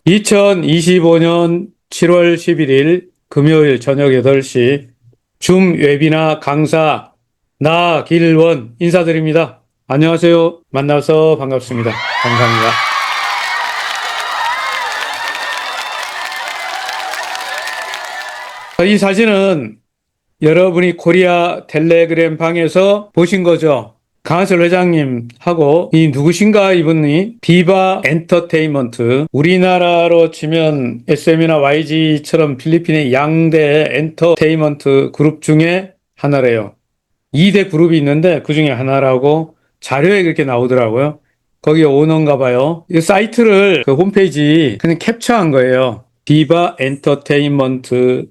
2025년 7월 11일 금요일 저녁 8시 줌 웨비나 강사 나길원 인사드립니다. 안녕하세요. 만나서 반갑습니다. 감사합니다. 이 사진은 여러분이 코리아 텔레그램 방에서 보신 거죠. 강하슬 회장님하고 이 누구신가 이분이 비바 엔터테인먼트, 우리나라로 치면 SM이나 YG처럼 필리핀의 양대 엔터테인먼트 그룹 중에 하나래요. 2대 그룹이 있는데 그 중에 하나라고 자료에 그렇게 나오더라고요. 거기 오너인가 봐요. 이 사이트를 그 홈페이지 그냥 캡처한 거예요. 비바 엔터테인먼트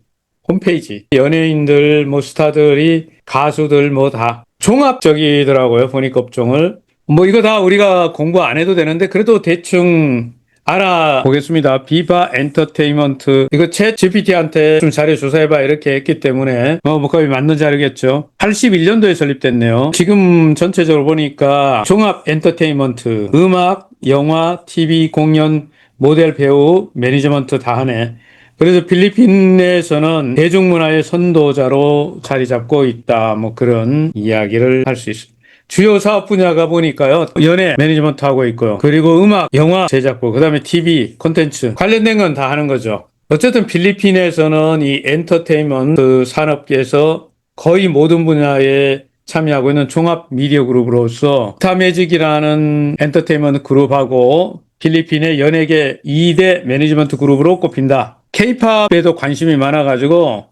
홈페이지. 연예인들, 뭐 스타들이, 가수들 뭐 다 종합적이더라고요. 보니까 업종을. 뭐 이거 다 우리가 공부 안 해도 되는데 그래도 대충 알아보겠습니다. 비바 엔터테인먼트. 이거 챗 GPT한테 좀 자료 조사해봐 이렇게 했기 때문에 뭐 거의 맞는 자료겠죠. 81년도에 설립됐네요. 지금 전체적으로 보니까 종합 엔터테인먼트, 음악, 영화, TV, 공연, 모델, 배우, 매니지먼트 다 하네. 그래서 필리핀에서는 대중문화의 선도자로 자리 잡고 있다. 뭐 그런 이야기를 할 수 있습니다. 주요 사업 분야가 보니까요. 연예 매니지먼트 하고 있고요. 그리고 음악, 영화 제작부, 그 다음에 TV, 콘텐츠 관련된 건 다 하는 거죠. 어쨌든 필리핀에서는 이 엔터테인먼트 산업계에서 거의 모든 분야에 참여하고 있는 종합 미디어 그룹으로서 스타매직이라는 엔터테인먼트 그룹하고 필리핀의 연예계 2대 매니지먼트 그룹으로 꼽힌다. K-팝에도 관심이 많아가지고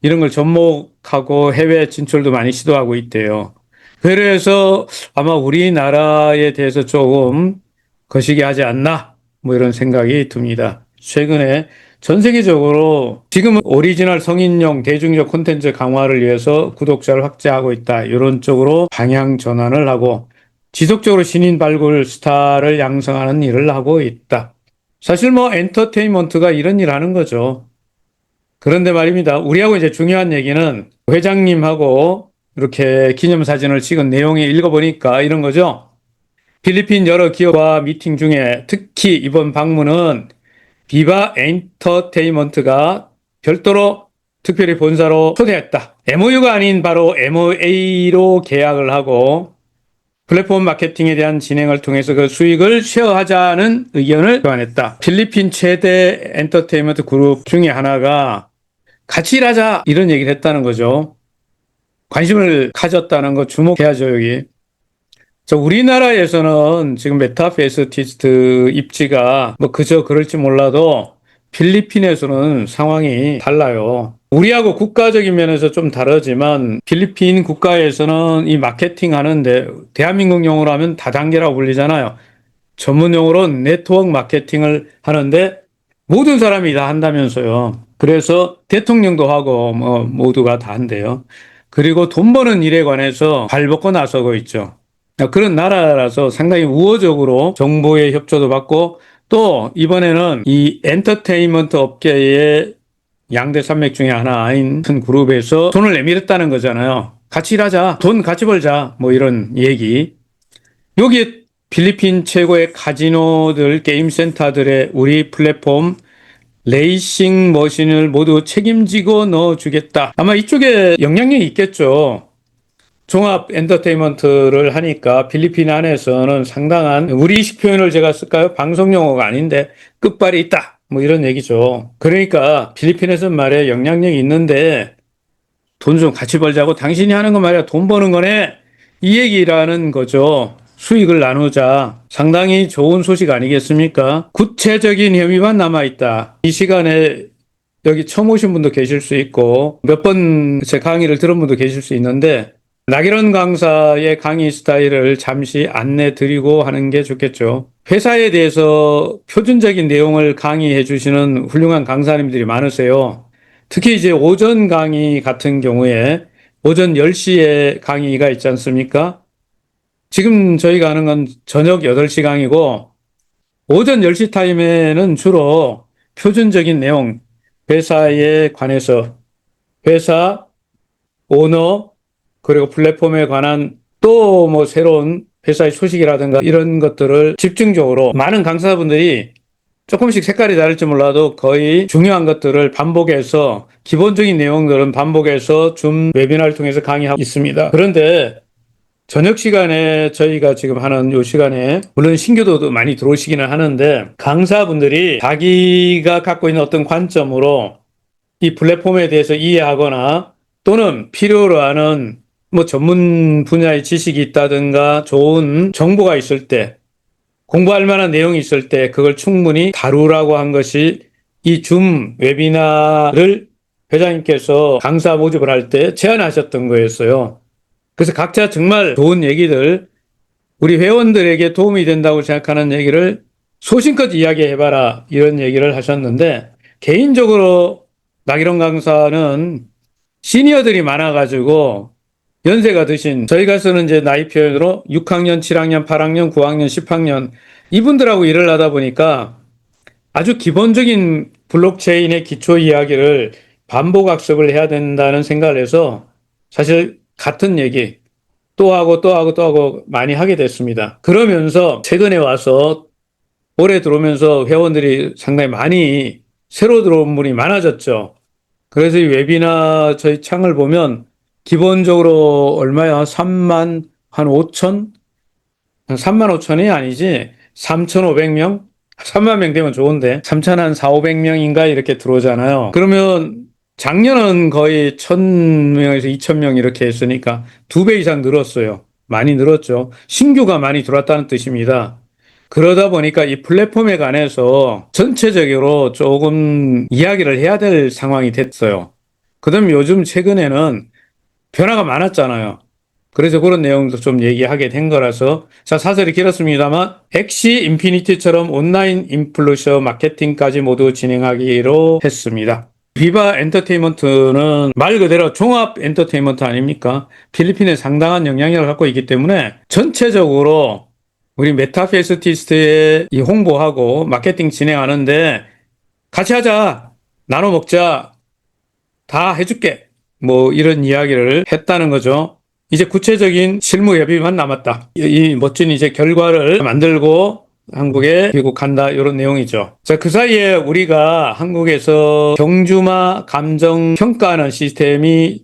이런 걸 접목하고 해외 진출도 많이 시도하고 있대요. 그래서 아마 우리나라에 대해서 조금 거시기 하지 않나 뭐 이런 생각이 듭니다. 최근에 전 세계적으로 지금은 오리지널 성인용 대중적 콘텐츠 강화를 위해서 구독자를 확대하고 있다. 이런 쪽으로 방향 전환을 하고 지속적으로 신인 발굴 스타를 양성하는 일을 하고 있다. 사실 뭐 엔터테인먼트가 이런 일 하는 거죠. 그런데 말입니다. 우리하고 이제 중요한 얘기는 회장님하고 이렇게 기념사진을 찍은 내용을 읽어보니까 이런 거죠. 필리핀 여러 기업과 미팅 중에 특히 이번 방문은 비바 엔터테인먼트가 별도로 특별히 본사로 초대했다. MOU가 아닌 바로 MOA로 계약을 하고 플랫폼 마케팅에 대한 진행을 통해서 그 수익을 쉐어하자는 의견을 교환했다. 필리핀 최대 엔터테인먼트 그룹 중에 하나가 같이 일하자 이런 얘기를 했다는 거죠. 관심을 가졌다는 거 주목해야죠, 여기. 우리나라에서는 지금 메타페스티스트 입지가 뭐 그저 그럴지 몰라도 필리핀에서는 상황이 달라요. 우리하고 국가적인 면에서 좀 다르지만 필리핀 국가에서는 이 마케팅 하는데 대한민국 용어로 하면 다단계라고 불리잖아요. 전문 용어로 네트워크 마케팅을 하는데 모든 사람이 다 한다면서요. 그래서 대통령도 하고 뭐 모두가 다 한대요. 그리고 돈 버는 일에 관해서 발벗고 나서고 있죠. 그런 나라라서 상당히 우호적으로 정부의 협조도 받고 또 이번에는 이 엔터테인먼트 업계의 양대 산맥 중에 하나인 큰 그룹에서 돈을 내밀었다는 거잖아요. 같이 일하자. 돈 같이 벌자. 뭐 이런 얘기. 여기 필리핀 최고의 카지노들, 게임 센터들의 우리 플랫폼 레이싱 머신을 모두 책임지고 넣어주겠다. 아마 이쪽에 영향력이 있겠죠. 종합 엔터테인먼트를 하니까 필리핀 안에서는 상당한 우리식 표현을 제가 쓸까요? 방송 용어가 아닌데 끝발이 있다. 뭐 이런 얘기죠. 그러니까 필리핀에서 말이야 영향력이 있는데 돈 좀 같이 벌자고 당신이 하는 거 말이야 돈 버는 거네. 이 얘기라는 거죠. 수익을 나누자. 상당히 좋은 소식 아니겠습니까? 구체적인 혐의만 남아있다. 이 시간에 여기 처음 오신 분도 계실 수 있고 몇 번 제 강의를 들은 분도 계실 수 있는데 나길원 강사의 강의 스타일을 잠시 안내 드리고 하는 게 좋겠죠. 회사에 대해서 표준적인 내용을 강의해 주시는 훌륭한 강사님들이 많으세요. 특히 이제 오전 강의 같은 경우에 오전 10시에 강의가 있지 않습니까? 지금 저희가 하는 건 저녁 8시 강의고 오전 10시 타임에는 주로 표준적인 내용, 회사에 관해서 회사, 오너, 그리고 플랫폼에 관한 또 뭐 새로운 회사의 소식이라든가 이런 것들을 집중적으로 많은 강사분들이 조금씩 색깔이 다를지 몰라도 거의 중요한 것들을 반복해서 기본적인 내용들은 반복해서 줌 웨비나를 통해서 강의하고 있습니다. 그런데 저녁 시간에 저희가 지금 하는 요 시간에 물론 신규도 많이 들어오시기는 하는데 강사분들이 자기가 갖고 있는 어떤 관점으로 이 플랫폼에 대해서 이해하거나 또는 필요로 하는 뭐 전문 분야의 지식이 있다든가 좋은 정보가 있을 때 공부할 만한 내용이 있을 때 그걸 충분히 다루라고 한 것이 이 줌 웨비나를 회장님께서 강사 모집을 할 때 제안하셨던 거였어요. 그래서 각자 정말 좋은 얘기들, 우리 회원들에게 도움이 된다고 생각하는 얘기를 소신껏 이야기해봐라 이런 얘기를 하셨는데 개인적으로 나기론 강사는 시니어들이 많아가지고 연세가 드신 저희가 쓰는 이제 나이 표현으로 6학년, 7학년, 8학년, 9학년, 10학년 이분들하고 일을 하다 보니까 아주 기본적인 블록체인의 기초 이야기를 반복 학습을 해야 된다는 생각을 해서 사실 같은 얘기 또 하고 또 하고 또 하고 많이 하게 됐습니다. 그러면서 최근에 와서 올해 들어오면서 회원들이 상당히 많이 새로 들어온 분이 많아졌죠. 그래서 이 웨비나 저희 창을 보면 기본적으로 얼마야? 3만 한 5천? 3만 5천이 아니지. 3,500명? 3만 명 되면 좋은데. 3천 한 4, 500명인가 이렇게 들어오잖아요. 그러면 작년은 거의 1,000명에서 2,000명 이렇게 했으니까 2배 이상 늘었어요. 많이 늘었죠. 신규가 많이 들어왔다는 뜻입니다. 그러다 보니까 이 플랫폼에 관해서 전체적으로 조금 이야기를 해야 될 상황이 됐어요. 그다음에 요즘 최근에는 변화가 많았잖아요. 그래서 그런 내용도 좀 얘기하게 된 거라서 자 사설이 길었습니다만 엑시 인피니티처럼 온라인 인플루언서 마케팅까지 모두 진행하기로 했습니다. 비바 엔터테인먼트는 말 그대로 종합 엔터테인먼트 아닙니까? 필리핀에 상당한 영향력을 갖고 있기 때문에 전체적으로 우리 메타페스티스트의 이 홍보하고 마케팅 진행하는데 같이 하자, 나눠 먹자, 다 해줄게. 뭐 이런 이야기를 했다는 거죠. 이제 구체적인 실무 협의만 남았다. 이 멋진 이제 결과를 만들고 한국에 귀국한다 이런 내용이죠. 자, 그 사이에 우리가 한국에서 경주마 감정 평가하는 시스템이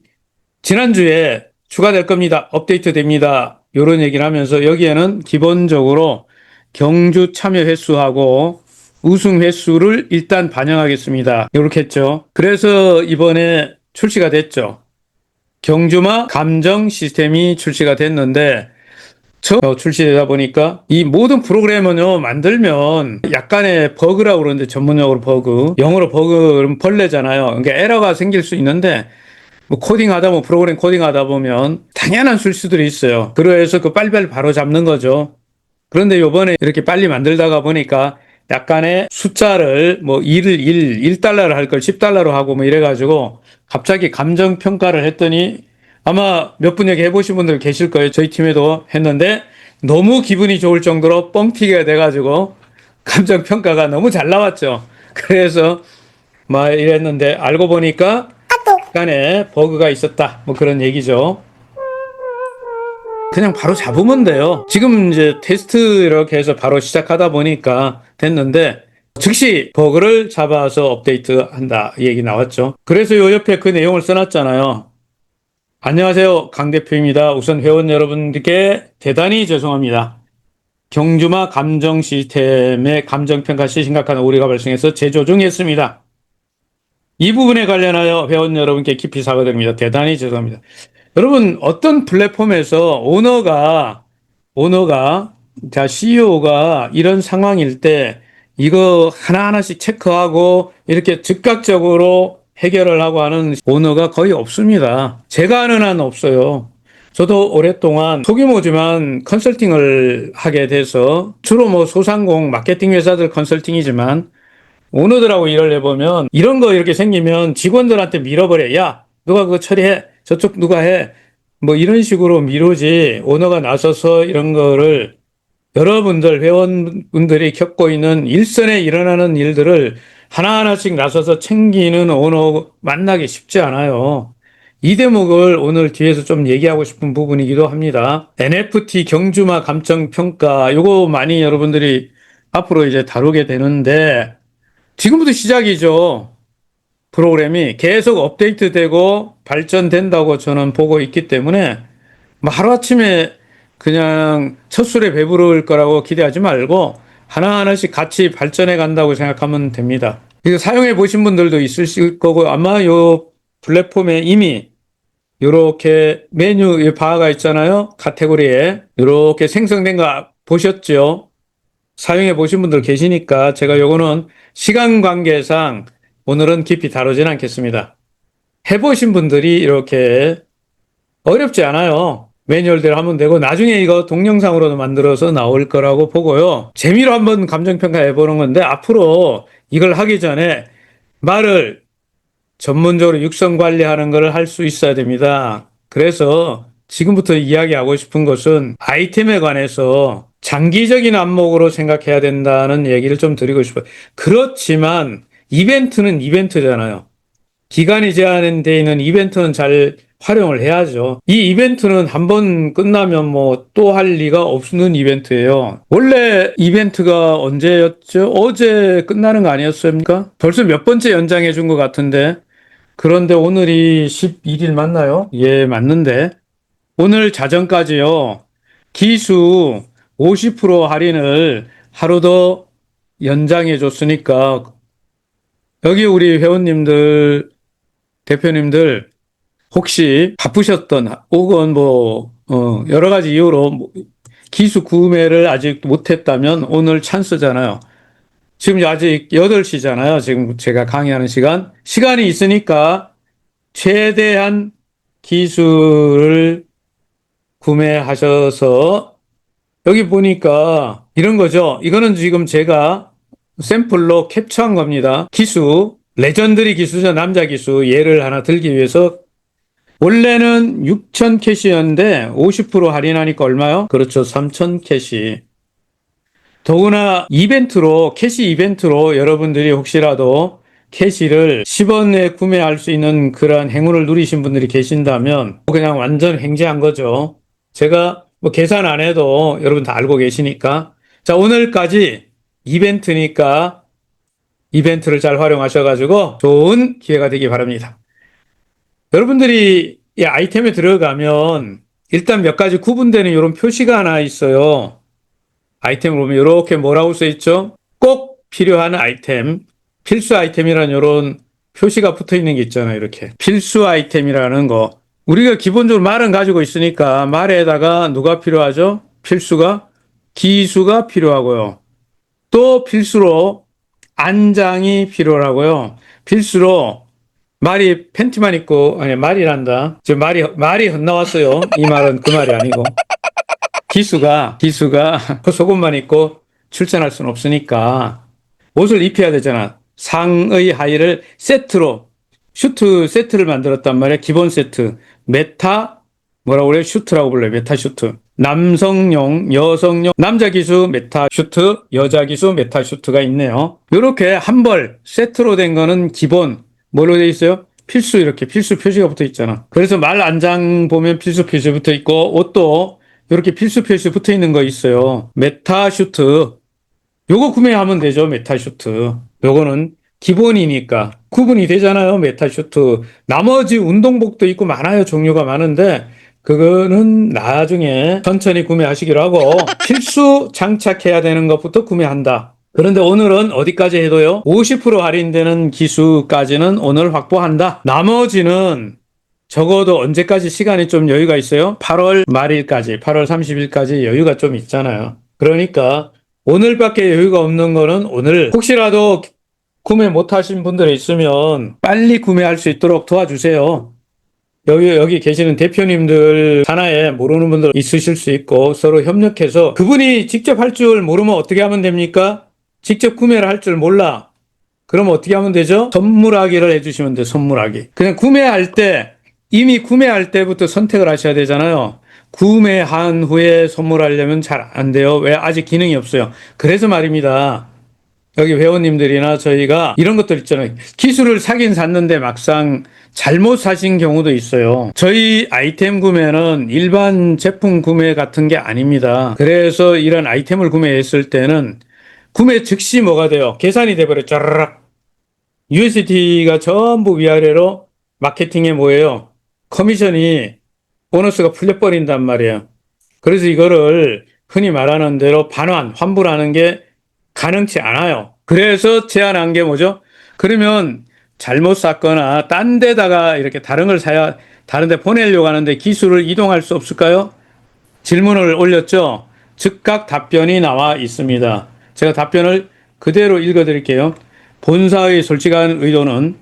지난주에 추가될 겁니다. 업데이트 됩니다. 이런 얘기를 하면서 여기에는 기본적으로 경주 참여 횟수하고 우승 횟수를 일단 반영하겠습니다. 이렇게 했죠. 그래서 이번에 출시가 됐죠. 경주마 감정 시스템이 출시가 됐는데 출시되다 보니까 이 모든 프로그램은요 만들면 약간의 버그라고 그러는데 전문용어로 버그, 영어로 버그는 벌레잖아요. 그러니까 에러가 생길 수 있는데 뭐 코딩하다 보면 프로그램 코딩하다 보면 당연한 실수들이 있어요. 그래서 그 빨리빨리 바로 잡는 거죠. 그런데 요번에 이렇게 빨리 만들다가 보니까 약간의 숫자를 뭐 1달러를 할 걸 10달러로 하고 뭐 이래가지고 갑자기 감정 평가를 했더니 아마 몇 분 여기 해보신 분들 계실 거예요. 저희 팀에도 했는데 너무 기분이 좋을 정도로 뻥튀기가 돼가지고 감정 평가가 너무 잘 나왔죠. 그래서 막 이랬는데 알고 보니까 약간의 버그가 있었다. 뭐 그런 얘기죠. 그냥 바로 잡으면 돼요. 지금 이제 테스트 이렇게 해서 바로 시작하다 보니까 됐는데 즉시 버그를 잡아서 업데이트 한다 이 얘기 나왔죠. 그래서 요 옆에 그 내용을 써놨잖아요. 안녕하세요. 강 대표입니다. 우선 회원 여러분들께 대단히 죄송합니다. 경주마 감정 시스템의 감정평가 시 심각한 오류가 발생해서 재조정했습니다. 이 부분에 관련하여 회원 여러분께 깊이 사과드립니다. 대단히 죄송합니다. 여러분 어떤 플랫폼에서 오너가 자 CEO가 이런 상황일 때 이거 하나하나씩 체크하고 이렇게 즉각적으로 해결을 하고 하는 오너가 거의 없습니다. 제가 아는 한 없어요. 저도 오랫동안 소규모지만 컨설팅을 하게 돼서 주로 뭐 소상공 마케팅 회사들 컨설팅이지만 오너들하고 일을 해보면 이런 거 이렇게 생기면 직원들한테 밀어버려. 야, 누가 그거 처리해. 저쪽 누가 해. 뭐 이런 식으로 미루지. 오너가 나서서 이런 거를 여러분들 회원분들이 겪고 있는 일선에 일어나는 일들을 하나하나씩 나서서 챙기는 오너 만나기 쉽지 않아요. 이 대목을 오늘 뒤에서 좀 얘기하고 싶은 부분이기도 합니다. NFT 경주마 감정평가, 요거 많이 여러분들이 앞으로 이제 다루게 되는데 지금부터 시작이죠. 프로그램이 계속 업데이트되고 발전된다고 저는 보고 있기 때문에 뭐 하루아침에 그냥 첫 술에 배부를 거라고 기대하지 말고 하나하나씩 같이 발전해 간다고 생각하면 됩니다. 이거 사용해 보신 분들도 있으실 거고 아마 요 플랫폼에 이미 이렇게 메뉴 바가 있잖아요. 카테고리에 이렇게 생성된 거 보셨죠? 사용해 보신 분들 계시니까 제가 요거는 시간 관계상 오늘은 깊이 다루진 않겠습니다. 해보신 분들이 이렇게 어렵지 않아요. 매뉴얼대로 하면 되고 나중에 이거 동영상으로도 만들어서 나올 거라고 보고요. 재미로 한번 감정평가 해보는 건데 앞으로 이걸 하기 전에 말을 전문적으로 육성 관리하는 걸 할 수 있어야 됩니다. 그래서 지금부터 이야기하고 싶은 것은 아이템에 관해서 장기적인 안목으로 생각해야 된다는 얘기를 좀 드리고 싶어요. 그렇지만 이벤트는 이벤트잖아요. 기간이 제한되어 있는 이벤트는 잘 활용을 해야죠. 이 이벤트는 한번 끝나면 뭐 또 할 리가 없는 이벤트예요. 원래 이벤트가 언제였죠? 어제 끝나는 거 아니었습니까? 벌써 몇 번째 연장해 준 것 같은데. 그런데 오늘이 11일 맞나요? 예, 맞는데. 오늘 자정까지요. 기수 50% 할인을 하루 더 연장해 줬으니까 여기 우리 회원님들, 대표님들 혹시 바쁘셨던 혹은 여러 가지 이유로 기수 구매를 아직 못했다면 오늘 찬스잖아요. 지금 아직 8시잖아요. 지금 제가 강의하는 시간. 시간이 있으니까 최대한 기술을 구매하셔서 여기 보니까 이런 거죠. 이거는 지금 제가 샘플로 캡처한 겁니다. 기수, 레전드리 기수죠. 남자 기수 예를 하나 들기 위해서 원래는 6,000 캐시였는데 50% 할인하니까 얼마요? 그렇죠. 3,000 캐시. 더구나 이벤트로 캐시 이벤트로 여러분들이 혹시라도 캐시를 10원에 구매할 수 있는 그러한 행운을 누리신 분들이 계신다면 그냥 완전 횡재한 거죠. 제가 뭐 계산 안 해도 여러분 다 알고 계시니까 자 오늘까지 이벤트니까 이벤트를 잘 활용하셔가지고 좋은 기회가 되기 바랍니다. 여러분들이 이 아이템에 들어가면 일단 몇 가지 구분되는 이런 표시가 하나 있어요. 아이템을 보면 이렇게 뭐라고 써 있죠? 꼭 필요한 아이템, 필수 아이템이라는 이런 표시가 붙어 있는 게 있잖아요. 이렇게 필수 아이템이라는 거. 우리가 기본적으로 말은 가지고 있으니까 말에다가 누가 필요하죠? 필수가 기수가 필요하고요. 또 필수로 안장이 필요하고요. 필수로 말이 팬티만 입고 아니 말이란다. 지금 말이 헛나왔어요. 이 말은 그 말이 아니고. 기수가 속옷만 입고 출전할 수는 없으니까 옷을 입혀야 되잖아. 상의 하의를 세트로 슈트 세트를 만들었단 말이야. 기본 세트. 메타 뭐라고 그래? 슈트라고 불러요. 메타 슈트. 남성용, 여성용, 남자 기수 메타 슈트, 여자 기수 메타 슈트가 있네요. 이렇게 한 벌 세트로 된 거는 기본 뭐로 돼 있어요? 필수 이렇게 필수 표시가 붙어 있잖아. 그래서 말 안장 보면 필수 표시 붙어 있고 옷도 이렇게 필수 표시 붙어 있는 거 있어요. 메타 슈트. 요거 구매하면 되죠. 메타 슈트. 요거는 기본이니까 구분이 되잖아요. 메타 슈트. 나머지 운동복도 있고 많아요. 종류가 많은데 그거는 나중에 천천히 구매하시기로 하고 필수 장착해야 되는 것부터 구매한다. 그런데 오늘은 어디까지 해도요? 50% 할인되는 기수까지는 오늘 확보한다. 나머지는 적어도 언제까지 시간이 좀 여유가 있어요? 8월 말일까지, 8월 30일까지 여유가 좀 있잖아요. 그러니까 오늘밖에 여유가 없는 거는 오늘 혹시라도 구매 못 하신 분들이 있으면 빨리 구매할 수 있도록 도와주세요. 여기 계시는 대표님들 하나에 모르는 분들 있으실 수 있고 서로 협력해서 그분이 직접 할 줄 모르면 어떻게 하면 됩니까? 직접 구매를 할 줄 몰라. 그러면 어떻게 하면 되죠? 선물하기를 해주시면 돼요. 선물하기. 그냥 구매할 때 이미 구매할 때부터 선택을 하셔야 되잖아요. 구매한 후에 선물하려면 잘 안 돼요. 왜? 아직 기능이 없어요. 그래서 말입니다. 여기 회원님들이나 저희가 이런 것들 있잖아요. 기술을 사긴 샀는데 막상 잘못 사신 경우도 있어요. 저희 아이템 구매는 일반 제품 구매 같은 게 아닙니다. 그래서 이런 아이템을 구매했을 때는 구매 즉시 뭐가 돼요? 계산이 돼버려. 짜라락. USDT가 전부 위아래로 마케팅에 뭐예요? 커미션이 보너스가 풀려버린단 말이에요. 그래서 이거를 흔히 말하는 대로 반환, 환불하는 게 가능치 않아요. 그래서 제안한 게 뭐죠? 그러면 잘못 샀거나 딴 데다가 이렇게 다른 걸 사야, 다른 데 보내려고 하는데 기술을 이동할 수 없을까요? 질문을 올렸죠. 즉각 답변이 나와 있습니다. 제가 답변을 그대로 읽어 드릴게요. 본사의 솔직한 의도는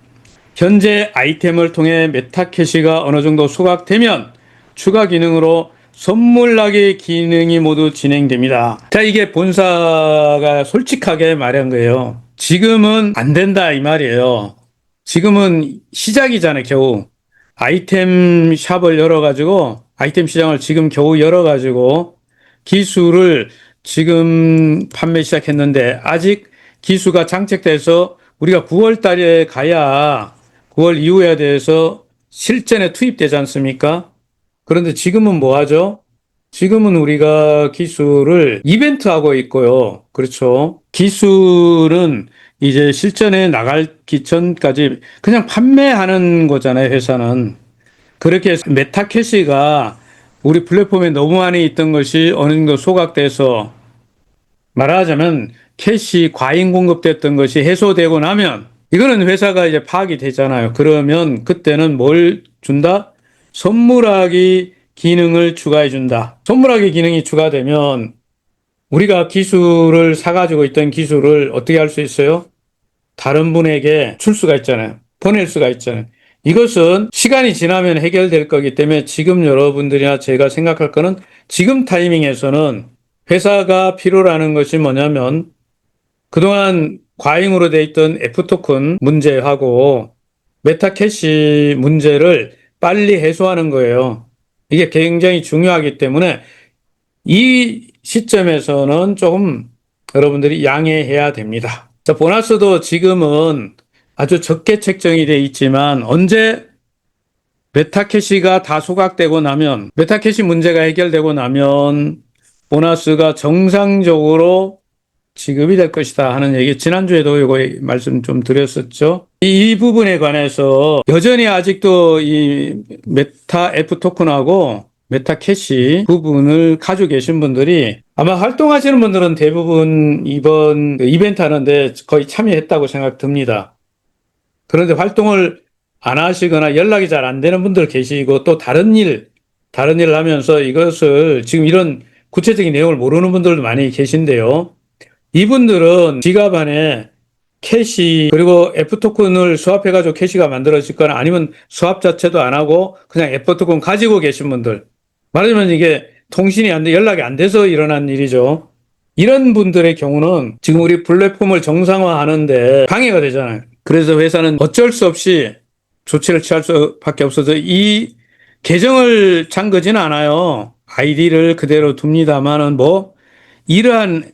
현재 아이템을 통해 메타캐시가 어느 정도 소각되면 추가 기능으로 선물하기 기능이 모두 진행됩니다. 자, 이게 본사가 솔직하게 말한 거예요. 지금은 안 된다 이 말이에요. 지금은 시작이잖아요, 겨우. 아이템 샵을 열어가지고, 아이템 시장을 지금 겨우 열어가지고, 기술을 지금 판매 시작했는데, 아직 기수가 장착돼서 우리가 9월 달에 가야 9월 이후에 대해서 실전에 투입되지 않습니까? 그런데 지금은 뭐 하죠? 지금은 우리가 기술을 이벤트 하고 있고요. 그렇죠. 기술은 이제 실전에 나가기 전까지 그냥 판매하는 거잖아요, 회사는. 그렇게 해서 메타캐시가 우리 플랫폼에 너무 많이 있던 것이 어느 정도 소각돼서 말하자면 캐시 과잉 공급됐던 것이 해소되고 나면 이거는 회사가 이제 파악이 되잖아요. 그러면 그때는 뭘 준다? 선물하기 기능을 추가해 준다. 선물하기 기능이 추가되면 우리가 기술을 사가지고 있던 기술을 어떻게 할 수 있어요? 다른 분에게 줄 수가 있잖아요. 보낼 수가 있잖아요. 이것은 시간이 지나면 해결될 거기 때문에 지금 여러분들이나 제가 생각할 거는 지금 타이밍에서는 회사가 필요로 하는 것이 뭐냐면 그동안 과잉으로 돼 있던 F토큰 문제하고 메타캐시 문제를 빨리 해소하는 거예요. 이게 굉장히 중요하기 때문에 이 시점에서는 조금 여러분들이 양해해야 됩니다. 자, 보너스도 지금은 아주 적게 책정이 돼 있지만 언제 메타캐시가 다 소각되고 나면 메타캐시 문제가 해결되고 나면 보너스가 정상적으로 지급이 될 것이다 하는 얘기 지난주에도 이거 말씀 좀 드렸었죠. 이 부분에 관해서 여전히 아직도 이 메타 F 토큰하고 메타 캐시 부분을 가지고 계신 분들이 아마 활동하시는 분들은 대부분 이번 이벤트 하는데 거의 참여했다고 생각됩니다. 그런데 활동을 안 하시거나 연락이 잘 안 되는 분들 계시고 또 다른 일을 하면서 이것을 지금 이런 구체적인 내용을 모르는 분들도 많이 계신데요. 이분들은 지갑 안에 캐시 그리고 F토큰을 수합해가지고 캐시가 만들어질 거나 아니면 수합 자체도 안 하고 그냥 F토큰 가지고 계신 분들 말하자면 이게 통신이 안 돼, 연락이 안 돼서 일어난 일이죠. 이런 분들의 경우는 지금 우리 플랫폼을 정상화하는데 방해가 되잖아요. 그래서 회사는 어쩔 수 없이 조치를 취할 수밖에 없어서 이 계정을 잠그지는 않아요. 아이디를 그대로 둡니다만은 뭐 이러한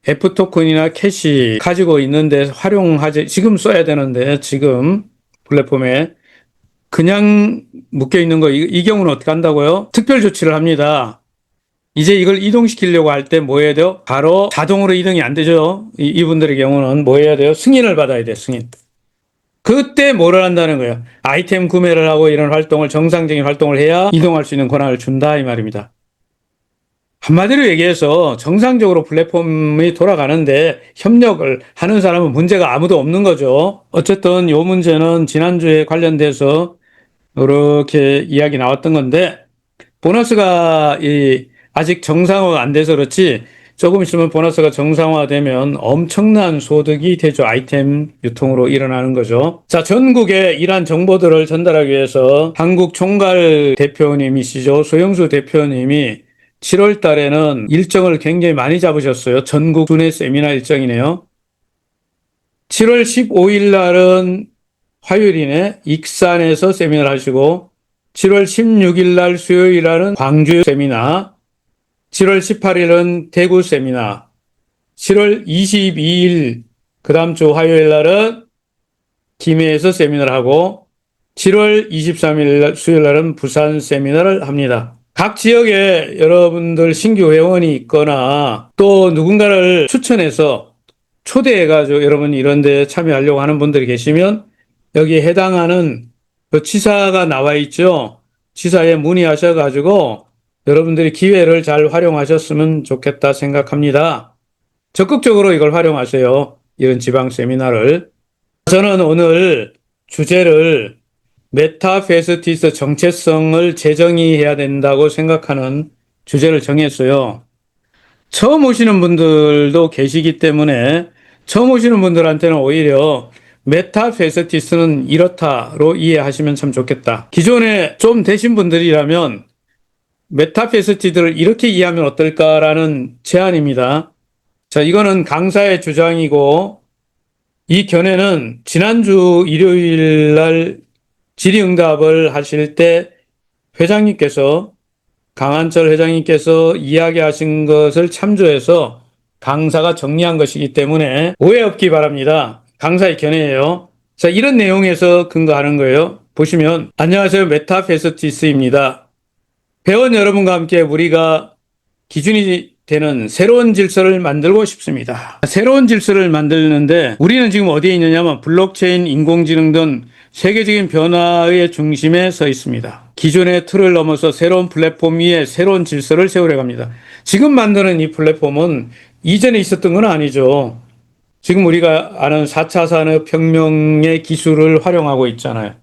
F토큰이나 캐시 가지고 있는데 활용하지, 지금 써야 되는데, 지금 플랫폼에 그냥 묶여 있는 거, 이 경우는 어떻게 한다고요? 특별 조치를 합니다. 이제 이걸 이동시키려고 할 때 뭐 해야 돼요? 바로 자동으로 이동이 안 되죠. 이분들의 경우는 뭐 해야 돼요? 승인을 받아야 돼요, 승인. 그때 뭐를 한다는 거예요? 아이템 구매를 하고 이런 활동을, 정상적인 활동을 해야 이동할 수 있는 권한을 준다, 이 말입니다. 한마디로 얘기해서 정상적으로 플랫폼이 돌아가는데 협력을 하는 사람은 문제가 아무도 없는 거죠. 어쨌든 이 문제는 지난주에 관련돼서 이렇게 이야기 나왔던 건데 보너스가 아직 정상화가 안 돼서 그렇지 조금 있으면 보너스가 정상화되면 엄청난 소득이 되죠. 아이템 유통으로 일어나는 거죠. 자, 전국에 이러한 정보들을 전달하기 위해서 한국 총괄 대표님이시죠. 소영수 대표님이 7월 달에는 일정을 굉장히 많이 잡으셨어요. 전국 순회 세미나 일정이네요. 7월 15일 날은 화요일이네. 익산에서 세미나를 하시고 7월 16일 날 수요일 날은 광주 세미나, 7월 18일은 대구 세미나, 7월 22일 그 다음 주 화요일 날은 김해에서 세미나를 하고 7월 23일 날 수요일 날은 부산 세미나를 합니다. 각 지역에 여러분들 신규 회원이 있거나 또 누군가를 추천해서 초대해가지고 여러분 이런 데 참여하려고 하는 분들이 계시면 여기에 해당하는 그 지사가 나와 있죠. 지사에 문의하셔가지고 여러분들이 기회를 잘 활용하셨으면 좋겠다 생각합니다. 적극적으로 이걸 활용하세요. 이런 지방 세미나를. 저는 오늘 주제를 메타페스티스 정체성을 재정의해야 된다고 생각하는 주제를 정했어요. 처음 오시는 분들도 계시기 때문에 처음 오시는 분들한테는 오히려 메타페스티스는 이렇다로 이해하시면 참 좋겠다. 기존에 좀 되신 분들이라면 메타페스티스를 이렇게 이해하면 어떨까라는 제안입니다. 자, 이거는 강사의 주장이고 이 견해는 지난주 일요일 날 질의응답을 하실 때 회장님께서 강한철 회장님께서 이야기하신 것을 참조해서 강사가 정리한 것이기 때문에 오해 없기 바랍니다. 강사의 견해예요. 자, 이런 내용에서 근거하는 거예요. 보시면 안녕하세요. 메타페스티스입니다. 회원 여러분과 함께 우리가 기준이 되는 새로운 질서를 만들고 싶습니다. 새로운 질서를 만드는데 우리는 지금 어디에 있느냐면 블록체인, 인공지능 등 세계적인 변화의 중심에 서 있습니다. 기존의 틀을 넘어서 새로운 플랫폼 위에 새로운 질서를 세우려고 합니다. 지금 만드는 이 플랫폼은 이전에 있었던 건 아니죠. 지금 우리가 아는 4차 산업혁명의 기술을 활용하고 있잖아요.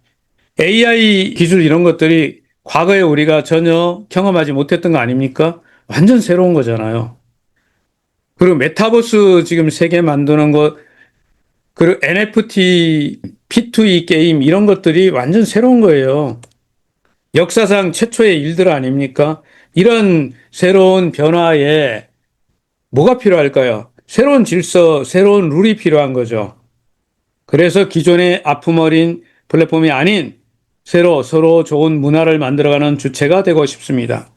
AI 기술 이런 것들이 과거에 우리가 전혀 경험하지 못했던 거 아닙니까? 완전 새로운 거잖아요. 그리고 메타버스 지금 세계 만드는 것, 그리고 NFT, P2E 게임 이런 것들이 완전 새로운 거예요. 역사상 최초의 일들 아닙니까? 이런 새로운 변화에 뭐가 필요할까요? 새로운 질서, 새로운 룰이 필요한 거죠. 그래서 기존의 아픔어린 플랫폼이 아닌 새로 서로 좋은 문화를 만들어가는 주체가 되고 싶습니다.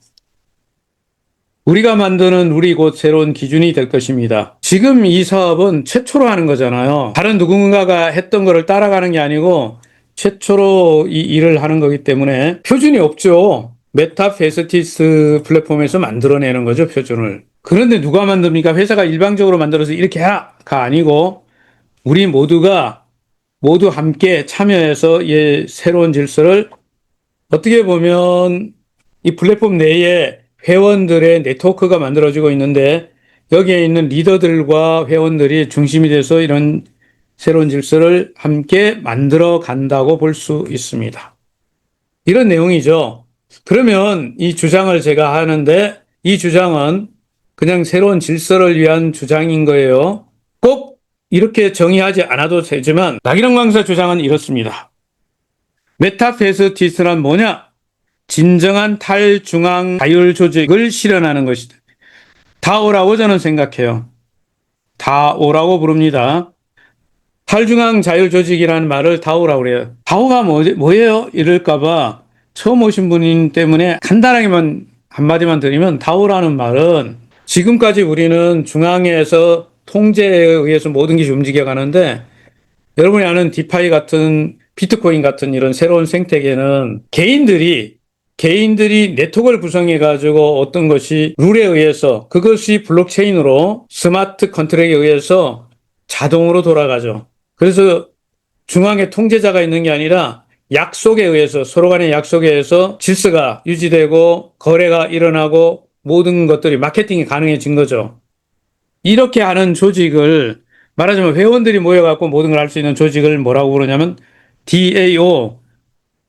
우리가 만드는 룰이 곧 새로운 기준이 될 것입니다. 지금 이 사업은 최초로 하는 거잖아요. 다른 누군가가 했던 거를 따라가는 게 아니고 최초로 이 일을 하는 거기 때문에 표준이 없죠. 메타페스티스 플랫폼에서 만들어내는 거죠, 표준을. 그런데 누가 만듭니까? 회사가 일방적으로 만들어서 이렇게 해라가 아니고 우리 모두가 모두 함께 참여해서 이 새로운 질서를 어떻게 보면 이 플랫폼 내에 회원들의 네트워크가 만들어지고 있는데 여기에 있는 리더들과 회원들이 중심이 돼서 이런 새로운 질서를 함께 만들어 간다고 볼 수 있습니다. 이런 내용이죠. 그러면 이 주장을 제가 하는데 이 주장은 그냥 새로운 질서를 위한 주장인 거예요. 꼭 이렇게 정의하지 않아도 되지만 나기령 강사 주장은 이렇습니다. 메타페스티스란 뭐냐? 진정한 탈중앙 자율 조직을 실현하는 것이다. 다오라고 저는 생각해요. 다오라고 부릅니다. 탈중앙 자율 조직이라는 말을 다오라고 그래요. 다오가 뭐예요? 이럴까봐 처음 오신 분이기 때문에 간단하게만 한마디만 드리면 다오라는 말은 지금까지 우리는 중앙에서 통제에 의해서 모든 것이 움직여가는데 여러분이 아는 디파이 같은 비트코인 같은 이런 새로운 생태계는 개인들이 네트워크를 구성해 가지고 어떤 것이 룰에 의해서 그것이 블록체인으로 스마트 컨트랙에 의해서 자동으로 돌아가죠. 그래서 중앙에 통제자가 있는 게 아니라 약속에 의해서 서로 간의 약속에 의해서 질서가 유지되고 거래가 일어나고 모든 것들이 마케팅이 가능해진 거죠. 이렇게 하는 조직을 말하자면 회원들이 모여갖고 모든 걸 할 수 있는 조직을 뭐라고 부르냐면 DAO,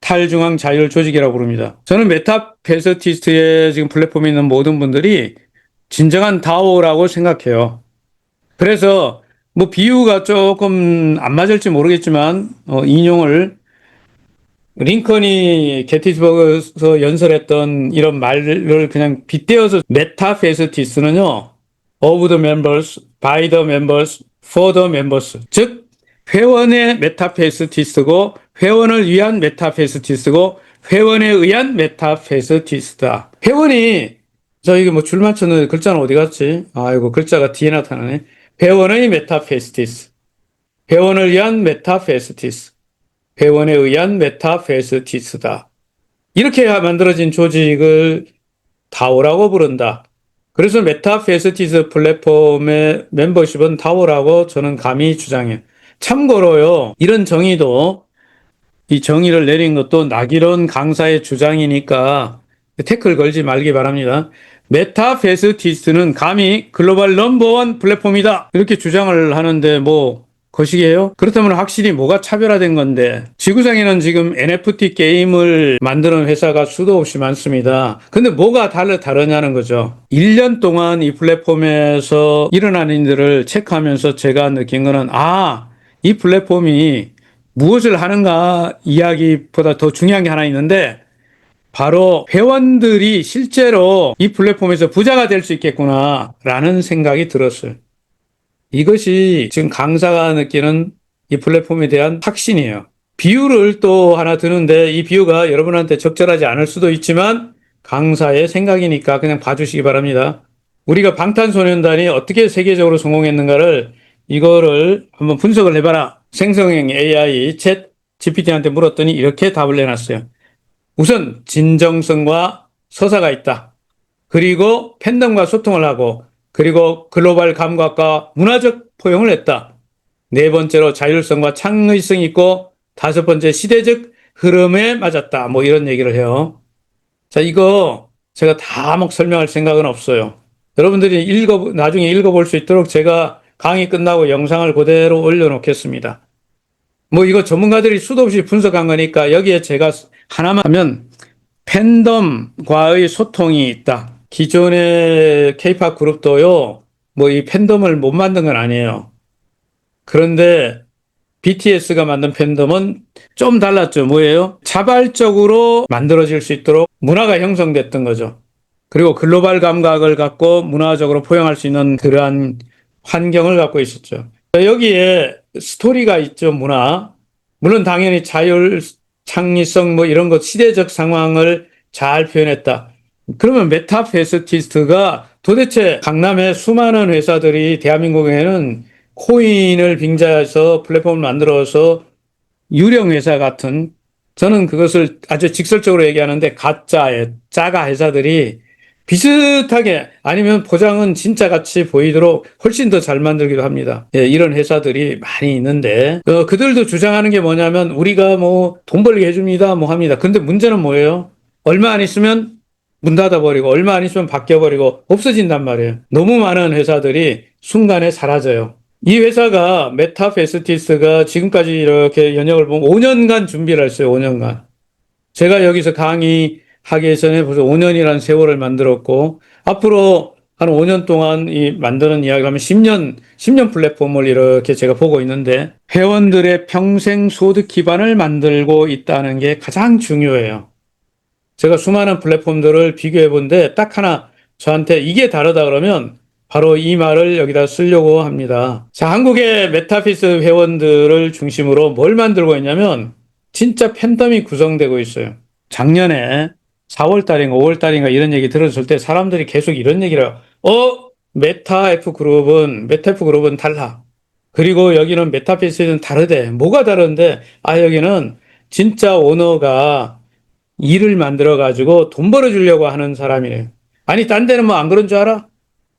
탈중앙 자율 조직이라고 부릅니다. 저는 메타페스티스트의 지금 플랫폼에 있는 모든 분들이 진정한 다오라고 생각해요. 그래서 뭐 비유가 조금 안 맞을지 모르겠지만 인용을 링컨이 게티스버그에서 연설했던 이런 말을 그냥 빗대어서 메타페스티스는요. of the members, by the members, for the members. 즉 회원의 메타페스티스고 회원을 위한 메타페스티스고 회원에 의한 메타페스티스다. 회원이 저 이게 뭐 줄 맞췄는데 글자는 어디 갔지? 아이고 글자가 뒤에 나타나네. 회원의 메타페스티스. 회원을 위한 메타페스티스. 회원에 의한 메타페스티스다. 이렇게 만들어진 조직을 다오라고 부른다. 그래서 메타페스티스 플랫폼의 멤버십은 다오라고 저는 감히 주장해요. 참고로요, 이런 정의도, 이 정의를 내린 것도 나기론 강사의 주장이니까 태클 걸지 말기 바랍니다. 메타페스티스는 감히 글로벌 넘버원 플랫폼이다, 이렇게 주장을 하는데 뭐 거시기예요? 그렇다면 확실히 뭐가 차별화된 건데, 지구상에는 지금 NFT 게임을 만드는 회사가 수도 없이 많습니다. 근데 뭐가 다르냐는 거죠. 1년 동안 이 플랫폼에서 일어나는 일들을 체크하면서 제가 느낀 거는, 이 플랫폼이 무엇을 하는가 이야기보다 더 중요한 게 하나 있는데, 바로 회원들이 실제로 이 플랫폼에서 부자가 될 수 있겠구나라는 생각이 들었어요. 이것이 지금 강사가 느끼는 이 플랫폼에 대한 확신이에요. 비유를 또 하나 드는데, 이 비유가 여러분한테 적절하지 않을 수도 있지만 강사의 생각이니까 그냥 봐주시기 바랍니다. 우리가 방탄소년단이 어떻게 세계적으로 성공했는가를, 이거를 한번 분석을 해봐라. 생성형 AI 챗 GPT한테 물었더니 이렇게 답을 내놨어요. 우선 진정성과 서사가 있다. 그리고 팬덤과 소통을 하고, 그리고 글로벌 감각과 문화적 포용을 했다. 네 번째로 자율성과 창의성이 있고, 다섯 번째 시대적 흐름에 맞았다. 뭐 이런 얘기를 해요. 자, 이거 제가 다 막 설명할 생각은 없어요. 여러분들이 나중에 읽어볼 수 있도록 제가 강의 끝나고 영상을 그대로 올려놓겠습니다. 뭐 이거 전문가들이 수도 없이 분석한 거니까 여기에 제가 하나만 하면, 팬덤과의 소통이 있다. 기존의 K-팝 그룹도요, 뭐 이 팬덤을 못 만든 건 아니에요. 그런데 BTS가 만든 팬덤은 좀 달랐죠. 뭐예요? 자발적으로 만들어질 수 있도록 문화가 형성됐던 거죠. 그리고 글로벌 감각을 갖고 문화적으로 포용할 수 있는 그러한 환경을 갖고 있었죠. 여기에 스토리가 있죠, 문화. 물론 당연히 자율, 창의성 뭐 이런 것, 시대적 상황을 잘 표현했다. 그러면 메타페스티스트가 도대체 강남의 수많은 회사들이 대한민국에는 코인을 빙자해서 플랫폼을 만들어서 유령 회사 같은, 저는 그것을 아주 직설적으로 얘기하는데 짜가 회사들이 비슷하게, 아니면 포장은 진짜 같이 보이도록 훨씬 더 잘 만들기도 합니다. 예, 이런 회사들이 많이 있는데, 그들도 주장하는 게 뭐냐면 우리가 뭐 돈 벌게 해줍니다 뭐 합니다. 근데 문제는 뭐예요? 얼마 안 있으면 문 닫아버리고, 얼마 안 있으면 바뀌어버리고 없어진단 말이에요. 너무 많은 회사들이 순간에 사라져요. 이 회사가, 메타페스티스가 지금까지 이렇게 연역을 보면 5년간 준비를 했어요. 5년간. 제가 여기서 강의하기 전에 벌써 5년이라는 세월을 만들었고, 앞으로 한 5년 동안 이 만드는 이야기를 하면 10년 플랫폼을 이렇게 제가 보고 있는데, 회원들의 평생 소득 기반을 만들고 있다는 게 가장 중요해요. 제가 수많은 플랫폼들을 비교해 본데 딱 하나 저한테 이게 다르다 그러면 바로 이 말을 여기다 쓰려고 합니다. 자, 한국의 메타피스 회원들을 중심으로 뭘 만들고 있냐면 진짜 팬덤이 구성되고 있어요. 작년에 4월 달인가 5월 달인가 이런 얘기 들었을 때 사람들이 계속 이런 얘기를 해요. 메타F 그룹은 달라. 그리고 여기는 메타피스는 다르대. 뭐가 다른데? 여기는 진짜 오너가 일을 만들어 가지고 돈 벌어주려고 하는 사람이에요. 아니, 딴 데는 뭐 안 그런 줄 알아?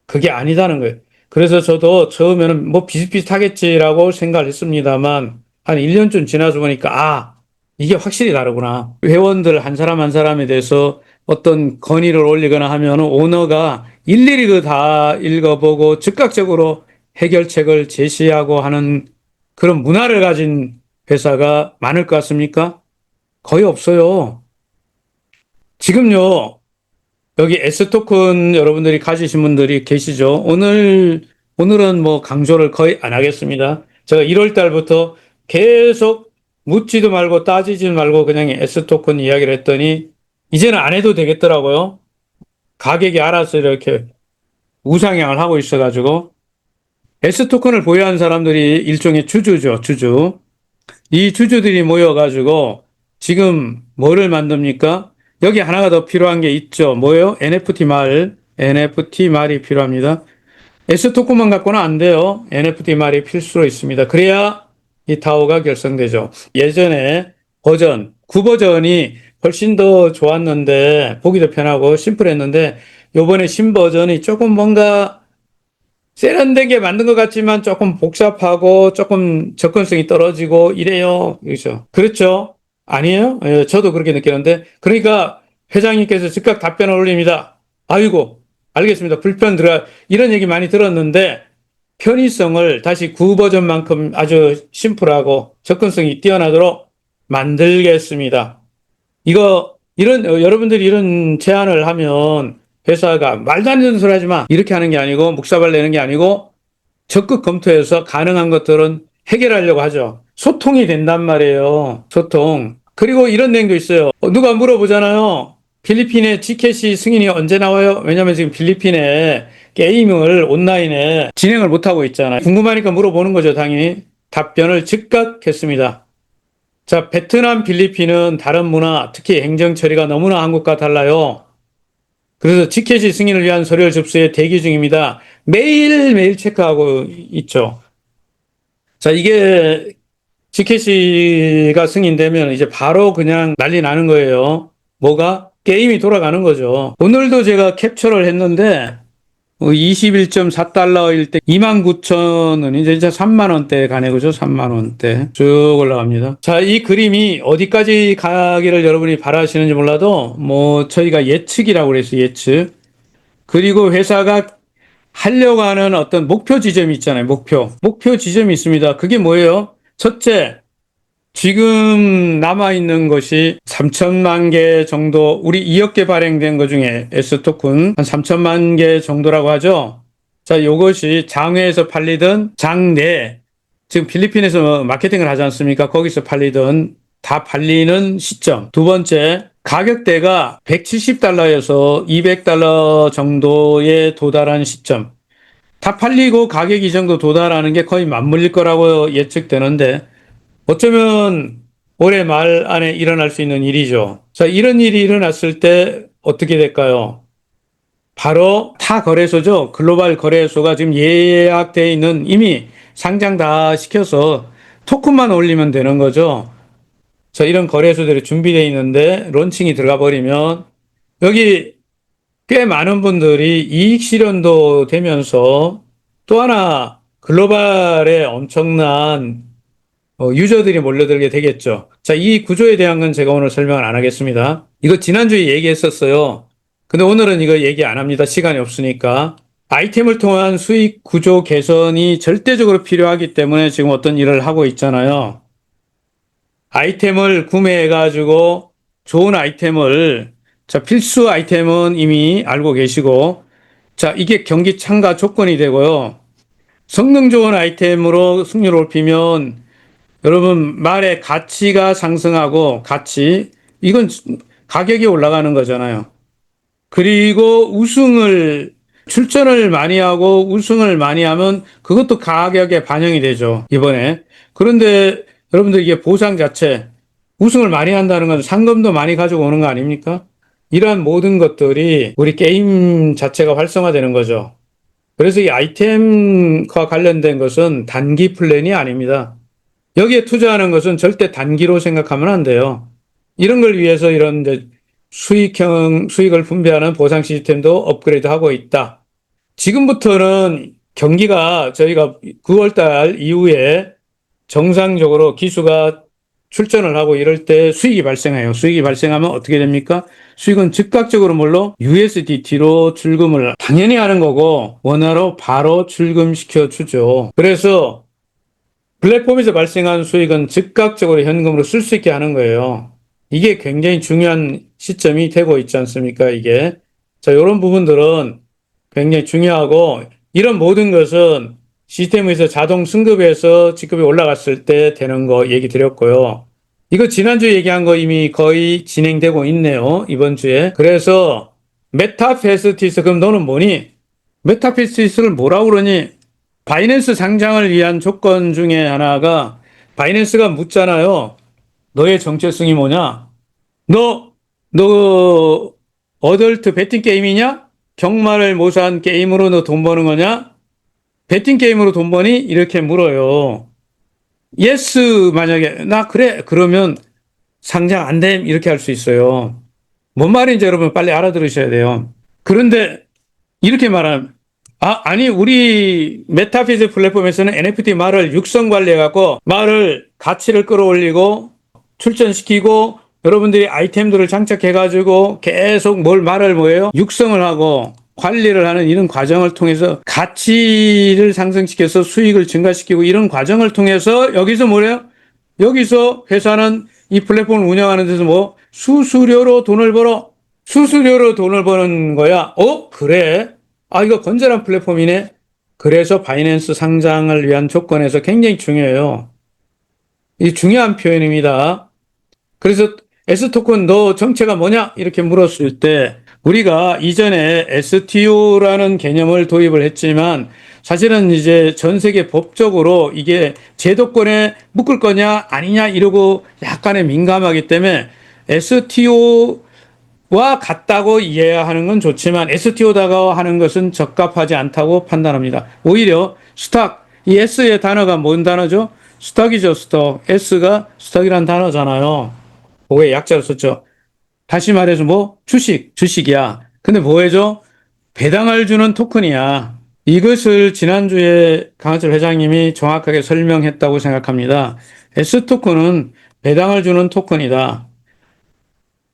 그게 아니다는 거예요. 그래서 저도 처음에는 뭐 비슷비슷하겠지라고 생각을 했습니다만, 한 1년쯤 지나서 보니까 이게 확실히 다르구나. 회원들 한 사람 한 사람에 대해서 어떤 건의를 올리거나 하면 오너가 일일이 그 다 읽어보고 즉각적으로 해결책을 제시하고 하는 그런 문화를 가진 회사가 많을 것 같습니까? 거의 없어요. 지금요, 여기 S토큰 여러분들이 가지신 분들이 계시죠? 오늘은 뭐 강조를 거의 안 하겠습니다. 제가 1월 달부터 계속 묻지도 말고 따지지 말고 그냥 S토큰 이야기를 했더니 이제는 안 해도 되겠더라고요. 가격이 알아서 이렇게 우상향을 하고 있어가지고, S토큰을 보유한 사람들이 일종의 주주죠, 주주. 이 주주들이 모여가지고 지금 뭐를 만듭니까? 여기 하나가 더 필요한 게 있죠. 뭐예요? NFT 말이 필요합니다. S토큰만 갖고는 안 돼요. NFT 말이 필수로 있습니다. 그래야 이 타오가 결성되죠. 예전에 9버전이 훨씬 더 좋았는데, 보기도 편하고 심플했는데, 요번에 신버전이 조금 뭔가 세련되게 만든 것 같지만 조금 복잡하고 조금 접근성이 떨어지고 이래요. 그렇죠? 그렇죠? 아니에요? 예, 저도 그렇게 느끼는데. 그러니까 회장님께서 즉각 답변을 올립니다. 아이고, 알겠습니다. 불편 들어, 이런 얘기 많이 들었는데 편의성을 다시 구버전만큼 아주 심플하고 접근성이 뛰어나도록 만들겠습니다. 여러분들이 이런 제안을 하면 회사가 말도 안 되는 소리 하지 마. 이렇게 하는 게 아니고, 묵사발 내는 게 아니고, 적극 검토해서 가능한 것들은 해결하려고 하죠. 소통이 된단 말이에요. 소통. 그리고 이런 내용도 있어요. 누가 물어보잖아요. 필리핀에 티켓이 승인이 언제 나와요? 왜냐면 지금 필리핀에 게임을 온라인에 진행을 못하고 있잖아요. 궁금하니까 물어보는 거죠, 당연히. 답변을 즉각 했습니다. 자, 베트남, 필리핀은 다른 문화, 특히 행정 처리가 너무나 한국과 달라요. 그래서 티켓이 승인을 위한 서류를 접수해 대기 중입니다. 매일매일 체크하고 있죠. 자, 이게 티켓이가 승인되면 이제 바로 그냥 난리 나는 거예요. 뭐가? 게임이 돌아가는 거죠. 오늘도 제가 캡처를 했는데 21.4달러일 때 29,000원, 이제 3만원대 가네, 그죠? 3만원대. 쭉 올라갑니다. 자, 이 그림이 어디까지 가기를 여러분이 바라시는지 몰라도, 저희가 예측이라고 그랬어요, 예측. 그리고 회사가 하려고 하는 어떤 목표 지점이 있잖아요, 목표 지점이 있습니다. 그게 뭐예요? 첫째, 지금 남아있는 것이 3천만 개 정도, 우리 2억 개 발행된 것 중에 S토큰 한 3천만 개 정도라고 하죠. 자, 요것이 장외에서 팔리던 장내, 지금 필리핀에서 마케팅을 하지 않습니까? 거기서 팔리던 다 팔리는 시점. 두 번째, 가격대가 170달러에서 200달러 정도에 도달한 시점. 다 팔리고 가격이 이 정도 도달하는 게 거의 맞물릴 거라고 예측되는데, 어쩌면 올해 말 안에 일어날 수 있는 일이죠. 자, 이런 일이 일어났을 때 어떻게 될까요? 바로 타 거래소죠. 글로벌 거래소가 지금 예약되어 있는, 이미 상장 다 시켜서 토큰만 올리면 되는 거죠. 자, 이런 거래소들이 준비되어 있는데 론칭이 들어가 버리면 여기 꽤 많은 분들이 이익 실현도 되면서 또 하나 글로벌에 엄청난 유저들이 몰려들게 되겠죠. 자, 이 구조에 대한 건 제가 오늘 설명을 안 하겠습니다. 이거 지난주에 얘기했었어요. 근데 오늘은 이거 얘기 안 합니다. 시간이 없으니까. 아이템을 통한 수익 구조 개선이 절대적으로 필요하기 때문에 지금 어떤 일을 하고 있잖아요. 아이템을 구매해가지고 좋은 아이템을, 자, 필수 아이템은 이미 알고 계시고, 자, 이게 경기 참가 조건이 되고요. 성능 좋은 아이템으로 승률을 높이면 여러분 말의 가치가 상승하고, 이건 가격이 올라가는 거잖아요. 그리고 출전을 많이 하고 우승을 많이 하면 그것도 가격에 반영이 되죠, 이번에. 그런데 여러분들 이게 보상 자체, 우승을 많이 한다는 건 상금도 많이 가지고 오는 거 아닙니까? 이러한 모든 것들이 우리 게임 자체가 활성화되는 거죠. 그래서 이 아이템과 관련된 것은 단기 플랜이 아닙니다. 여기에 투자하는 것은 절대 단기로 생각하면 안 돼요. 이런 걸 위해서 이런 수익을 분배하는 보상 시스템도 업그레이드하고 있다. 지금부터는 경기가 저희가 9월 달 이후에 정상적으로 기수가 출전을 하고 이럴 때 수익이 발생해요. 수익이 발생하면 어떻게 됩니까? 수익은 즉각적으로 물론 USDT로 출금을 당연히 하는 거고 원화로 바로 출금시켜 주죠. 그래서 플랫폼에서 발생한 수익은 즉각적으로 현금으로 쓸 수 있게 하는 거예요. 이게 굉장히 중요한 시점이 되고 있지 않습니까, 이게. 자, 이런 부분들은 굉장히 중요하고, 이런 모든 것은 시스템에서 자동 승급해서 직급이 올라갔을 때 되는 거 얘기 드렸고요. 이거 지난주에 얘기한 거 이미 거의 진행되고 있네요, 이번 주에. 그래서 메타페스티스, 그럼 너는 뭐니? 메타페스티스를 뭐라고 그러니? 바이낸스 상장을 위한 조건 중에 하나가 바이낸스가 묻잖아요. 너의 정체성이 뭐냐? 너 어덜트 베팅 게임이냐? 경마를 모사한 게임으로 너 돈 버는 거냐? 베팅 게임으로 돈 버니? 이렇게 물어요. 예스, 만약에 나 그래, 그러면 상장 안 됨, 이렇게 할 수 있어요. 뭔 말인지 여러분 빨리 알아들으셔야 돼요. 그런데 이렇게 말하면, 아니, 우리 메타피즈 플랫폼에서는 NFT 말을 육성 관리해갖고 말을 가치를 끌어올리고 출전시키고 여러분들이 아이템들을 장착해가지고 계속 말을 뭐예요? 육성을 하고 관리를 하는 이런 과정을 통해서 가치를 상승시켜서 수익을 증가시키고 이런 과정을 통해서 여기서 뭐래요? 여기서 회사는 이 플랫폼을 운영하는 데서 뭐 수수료로 돈을 벌어. 수수료로 돈을 버는 거야. 그래? 이거 건전한 플랫폼이네. 그래서 바이낸스 상장을 위한 조건에서 굉장히 중요해요. 이 중요한 표현입니다. 그래서 S토큰 너 정체가 뭐냐? 이렇게 물었을 때 우리가 이전에 STO라는 개념을 도입을 했지만 사실은 이제 전 세계 법적으로 이게 제도권에 묶을 거냐 아니냐 이러고 약간의 민감하기 때문에 STO와 같다고 이해하는 건 좋지만 STO다가 하는 것은 적합하지 않다고 판단합니다. 오히려 스탁, 이 S의 단어가 뭔 단어죠? 스탁이죠, 스탁. S가 스탁이란 단어잖아요. 그게 약자로 썼죠. 다시 말해서 뭐 주식이야. 근데 뭐해줘? 배당을 주는 토큰이야. 이것을 지난주에 강한철 회장님이 정확하게 설명했다고 생각합니다. S토큰은 배당을 주는 토큰이다.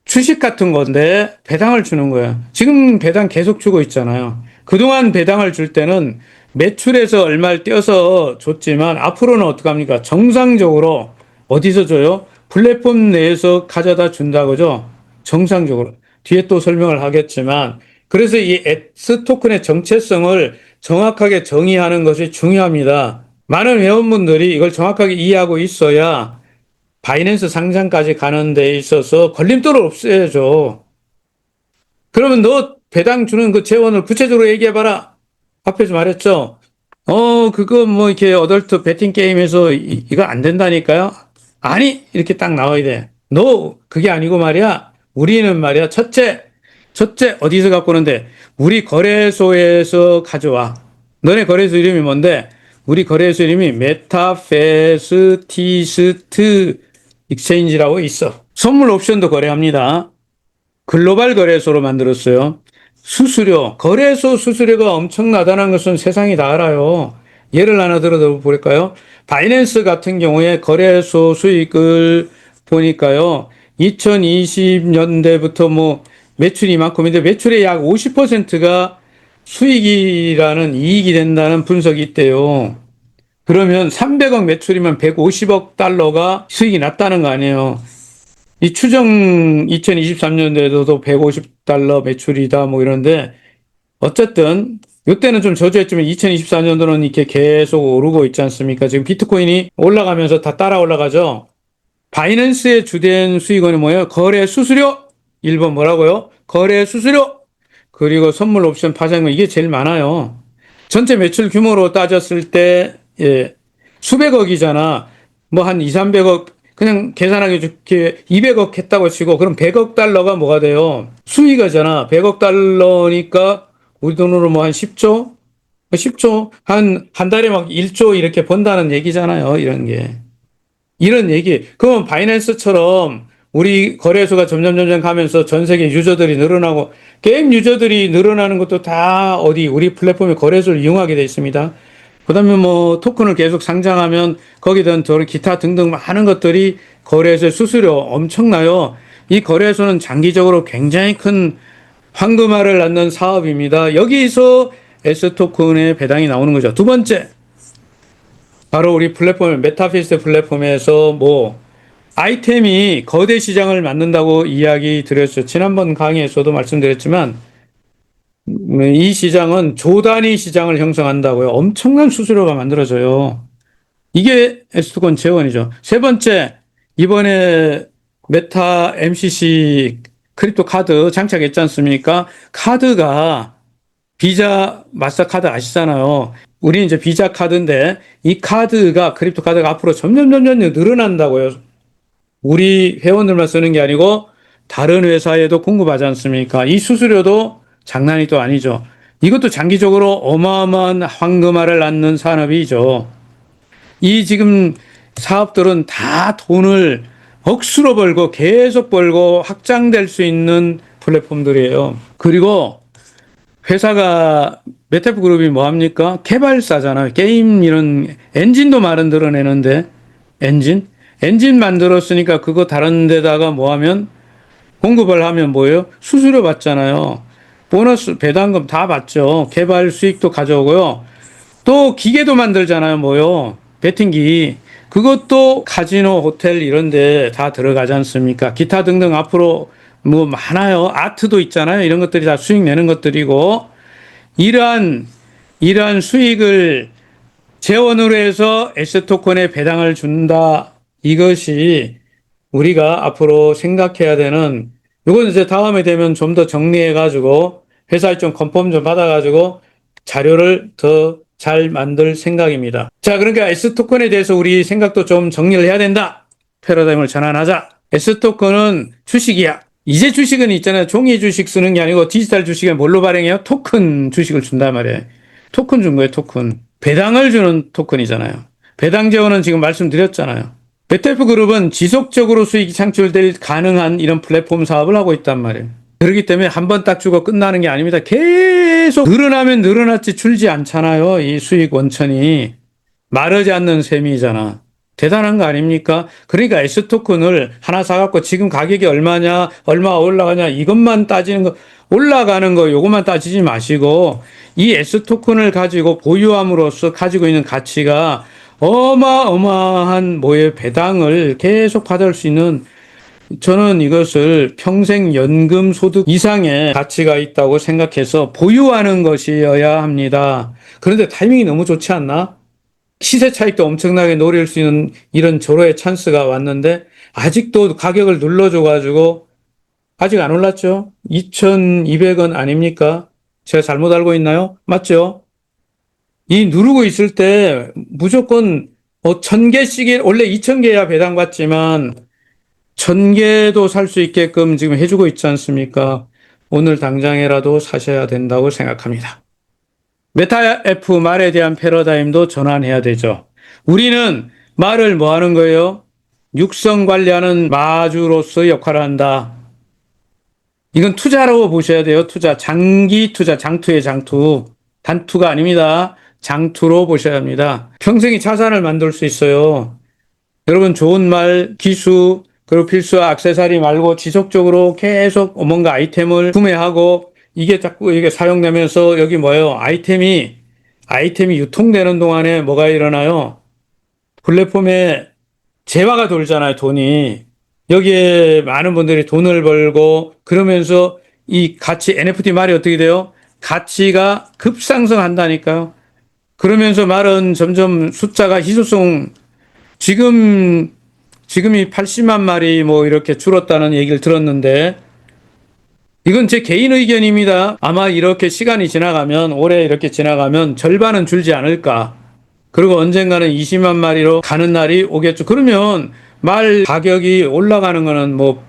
주식 같은 건데 배당을 주는 거야. 지금 배당 계속 주고 있잖아요. 그동안 배당을 줄 때는 매출에서 얼마를 떼어서 줬지만 앞으로는 어떡합니까? 정상적으로 어디서 줘요? 플랫폼 내에서 가져다 준다 그죠? 정상적으로. 뒤에 또 설명을 하겠지만 그래서 이 S토큰의 정체성을 정확하게 정의하는 것이 중요합니다. 많은 회원분들이 이걸 정확하게 이해하고 있어야 바이낸스 상장까지 가는 데 있어서 걸림돌을 없애야죠. 그러면 너 배당 주는 그 재원을 구체적으로 얘기해봐라. 앞에서 말했죠. 그거 뭐 이렇게 어덜트 배팅 게임에서 이거 안 된다니까요. 아니 이렇게 딱 나와야 돼. 너 그게 아니고 말이야. 우리는 말이야. 첫째 어디서 갖고 오는데 우리 거래소에서 가져와. 너네 거래소 이름이 뭔데? 우리 거래소 이름이 메타페스티스트 익스체인지라고 있어. 선물 옵션도 거래합니다. 글로벌 거래소로 만들었어요. 수수료, 거래소 수수료가 엄청나다는 것은 세상이 다 알아요. 예를 하나 들어 볼까요? 바이낸스 같은 경우에 거래소 수익을 보니까요. 2020년대부터 뭐 매출이 이만큼인데 매출의 약 50%가 수익이라는 이익이 된다는 분석이 있대요. 그러면 300억 매출이면 150억 달러가 수익이 났다는 거 아니에요. 이 추정 2023년도에도 150달러 매출이다 뭐 이런데 어쨌든 이때는 좀 저조했지만 2024년도는 이렇게 계속 오르고 있지 않습니까? 지금 비트코인이 올라가면서 다 따라 올라가죠. 바이낸스의 주된 수익원이 뭐예요? 거래 수수료 1번 뭐라고요? 거래 수수료 그리고 선물 옵션 파생금 이게 제일 많아요. 전체 매출 규모로 따졌을 때 수백억이잖아. 뭐 한 2, 300억 그냥 계산하기 좋게 200억 했다고 치고 그럼 100억 달러가 뭐가 돼요? 수익이잖아. 100억 달러니까 우리 돈으로 뭐 한 10조? 10조? 한 달에 막 1조 이렇게 번다는 얘기잖아요. 이런 게. 이런 얘기. 그러면 바이낸스처럼 우리 거래소가 점점 가면서 전 세계 유저들이 늘어나고 게임 유저들이 늘어나는 것도 다 우리 플랫폼의 거래소를 이용하게 돼 있습니다. 그다음에 뭐 토큰을 계속 상장하면 거기든 기타 등등 많은 것들이 거래소의 수수료 엄청나요. 이 거래소는 장기적으로 굉장히 큰 황금알을 낳는 사업입니다. 여기서 S토큰의 배당이 나오는 거죠. 두 번째, 바로 우리 플랫폼, 메타피스트 플랫폼에서 뭐 아이템이 거대 시장을 만든다고 이야기 드렸죠. 지난번 강의에서도 말씀드렸지만 이 시장은 조 단위 시장을 형성한다고요. 엄청난 수수료가 만들어져요. 이게 S토큰 재원이죠. 세 번째, 이번에 메타 MCC 크립토 카드 장착했지 않습니까? 카드가 비자 마스터카드 아시잖아요. 우리 이제 비자 카드인데 이 카드가 크립토 카드가 앞으로 점점 늘어난다고요. 우리 회원들만 쓰는 게 아니고 다른 회사에도 공급하지 않습니까? 이 수수료도 장난이 또 아니죠. 이것도 장기적으로 어마어마한 황금알을 낳는 산업이죠. 이 지금 사업들은 다 돈을 억수로 벌고 계속 벌고 확장될 수 있는 플랫폼들이에요. 그리고 회사가 메타프 그룹이 뭐 합니까? 개발사잖아요. 게임 이런 엔진도 만들어내는데 엔진 만들었으니까 그거 다른 데다가 뭐 하면 공급을 하면 뭐예요? 수수료 받잖아요. 보너스 배당금 다 받죠. 개발 수익도 가져오고요. 또 기계도 만들잖아요. 뭐요? 배팅기. 그것도 카지노, 호텔 이런 데 다 들어가지 않습니까? 기타 등등 앞으로 뭐 많아요. 아트도 있잖아요. 이런 것들이 다 수익 내는 것들이고 이러한 수익을 재원으로 해서 에셋토큰에 배당을 준다. 이것이 우리가 앞으로 생각해야 되는, 이건 이제 다음에 되면 좀 더 정리해가지고 회사에 좀 컨펌 좀 받아가지고 자료를 더 잘 만들 생각입니다. 자, 그러니까 S토큰에 대해서 우리 생각도 좀 정리를 해야 된다. 패러다임을 전환하자. S토큰은 주식이야. 이제 주식은 있잖아요. 종이 주식 쓰는 게 아니고 디지털 주식에 뭘로 발행해요? 토큰 주식을 준단 말이에요. 토큰 준 거예요, 토큰. 배당을 주는 토큰이잖아요. 배당 재원은 지금 말씀드렸잖아요. 메타프 그룹은 지속적으로 수익이 창출될 가능한 이런 플랫폼 사업을 하고 있단 말이에요. 그렇기 때문에 한 번 딱 주고 끝나는 게 아닙니다. 계속 늘어나면 늘어났지 줄지 않잖아요. 이 수익 원천이. 마르지 않는 셈이잖아. 대단한 거 아닙니까? 그러니까 S토큰을 하나 사갖고 지금 가격이 얼마냐, 얼마 올라가냐, 이것만 따지는 거, 올라가는 거, 요것만 따지지 마시고, 이 S토큰을 가지고 보유함으로써 가지고 있는 가치가 어마어마한 뭐의 배당을 계속 받을 수 있는, 저는 이것을 평생 연금 소득 이상의 가치가 있다고 생각해서 보유하는 것이어야 합니다. 그런데 타이밍이 너무 좋지 않나? 시세 차익도 엄청나게 노릴 수 있는 이런 절호의 찬스가 왔는데 아직도 가격을 눌러줘가지고 아직 안 올랐죠? 2,200원 아닙니까? 제가 잘못 알고 있나요? 맞죠? 이 누르고 있을 때 무조건 1,000개씩, 원래 2,000개야 배당받지만 1,000개도 살 수 있게끔 지금 해주고 있지 않습니까? 오늘 당장이라도 사셔야 된다고 생각합니다. 메타 F 말에 대한 패러다임도 전환해야 되죠. 우리는 말을 뭐 하는 거예요? 육성 관리하는 마주로서 역할을 한다. 이건 투자라고 보셔야 돼요. 투자. 장기 투자. 장투의 장투. 단투가 아닙니다. 장투로 보셔야 합니다. 평생이 자산을 만들 수 있어요. 여러분 좋은 말, 기수, 그리고 필수 액세서리 말고 지속적으로 계속 뭔가 아이템을 구매하고 이게 자꾸 이게 사용되면서 여기 뭐예요? 아이템이 유통되는 동안에 뭐가 일어나요? 플랫폼에 재화가 돌잖아요, 돈이. 여기에 많은 분들이 돈을 벌고 그러면서 이 가치, NFT 말이 어떻게 돼요? 가치가 급상승한다니까요. 그러면서 말은 점점 숫자가 희소성, 지금이 80만 마리 뭐 이렇게 줄었다는 얘기를 들었는데 이건 제 개인 의견입니다. 아마 이렇게 시간이 지나가면, 올해 이렇게 지나가면 절반은 줄지 않을까. 그리고 언젠가는 20만 마리로 가는 날이 오겠죠. 그러면 말 가격이 올라가는 거는 뭐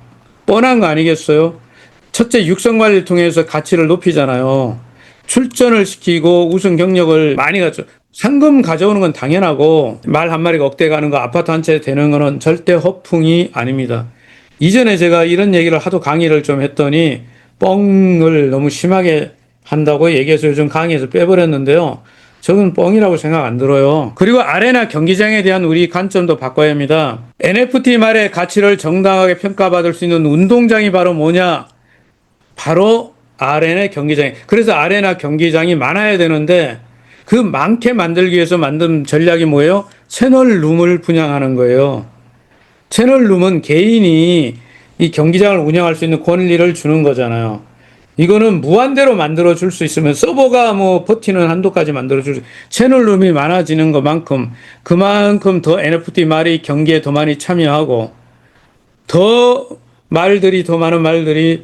뻔한 거 아니겠어요? 첫째, 육성 관리를 통해서 가치를 높이잖아요. 출전을 시키고 우승 경력을 많이 갖죠. 상금 가져오는 건 당연하고 말 한 마리가 억대 가는 거, 아파트 한 채 되는 거는 절대 허풍이 아닙니다. 이전에 제가 이런 얘기를 하도 강의를 좀 했더니 뻥을 너무 심하게 한다고 얘기해서 요즘 강의에서 빼버렸는데요. 저는 뻥이라고 생각 안 들어요. 그리고 아레나 경기장에 대한 우리 관점도 바꿔야 합니다. NFT 말의 가치를 정당하게 평가받을 수 있는 운동장이 바로 뭐냐? 바로 아레나 경기장. 그래서 아레나 경기장이 많아야 되는데 그 많게 만들기 위해서 만든 전략이 뭐예요? 채널룸을 분양하는 거예요. 채널룸은 개인이 이 경기장을 운영할 수 있는 권리를 주는 거잖아요. 이거는 무한대로 만들어 줄 수 있으면 서버가 뭐 버티는 한도까지 만들어 줄 수, 채널룸이 많아지는 것만큼 그만큼 더 NFT 말이 경기에 더 많이 참여하고 더 많은 말들이